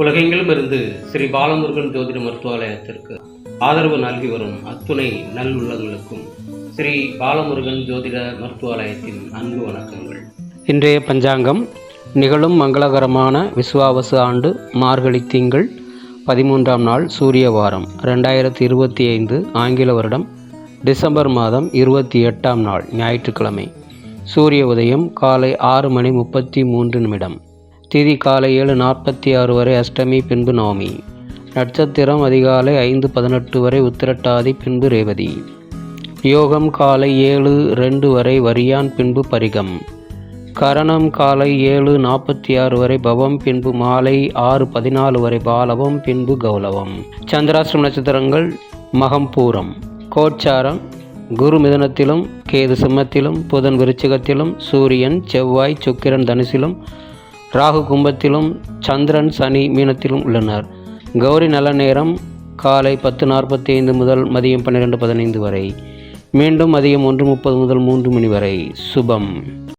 உலகெங்கிலும் இருந்து ஸ்ரீ பாலமுருகன் ஜோதிட மருத்துவாலயத்திற்கு ஆதரவு நல்கி வரும் அத்துணை நல்லுள்ளங்களுக்கும் ஸ்ரீ பாலமுருகன் ஜோதிட மருத்துவாலயத்தின் அன்பு வணக்கங்கள். இன்றைய பஞ்சாங்கம் நிகழும் மங்களகரமான விசுவாவசு ஆண்டு மார்கழி திங்கள் 13ஆம் நாள் சூரிய வாரம் 2025 ஆங்கில வருடம் டிசம்பர் மாதம் 28ஆம் நாள் ஞாயிற்றுக்கிழமை. சூரிய உதயம் காலை 6:33 திதி காலை 7:46 வரை அஷ்டமி, பின்பு நவமி. நட்சத்திரம் அதிகாலை 5:18 வரை உத்திரட்டாதி, பின்பு ரேவதி. யோகம் காலை 7:02 வரை வரியான், பின்பு பரிகம். கரணம் காலை 7:46 வரை பவம், பின்பு மாலை 6:14 வரை பாலவம், பின்பு கௌலவம். சந்திராஷ்டிரம் நட்சத்திரங்கள் மகம், பூரம். கோச்சாரம் குரு மிதுனத்திலும், கேது சிம்மத்திலும், புதன் விருச்சிகத்திலும், சூரியன் செவ்வாய் சுக்கிரன் தனுசிலும், ராகு கும்பத்திலும், சந்திரன் சனி மீனத்திலும் உள்ளனர். கௌரி நல்ல நேரம் காலை 10:45 முதல் மதியம் 12:15 வரை, மீண்டும் மதியம் 1:30 முதல் 3 மணி வரை. சுபம்.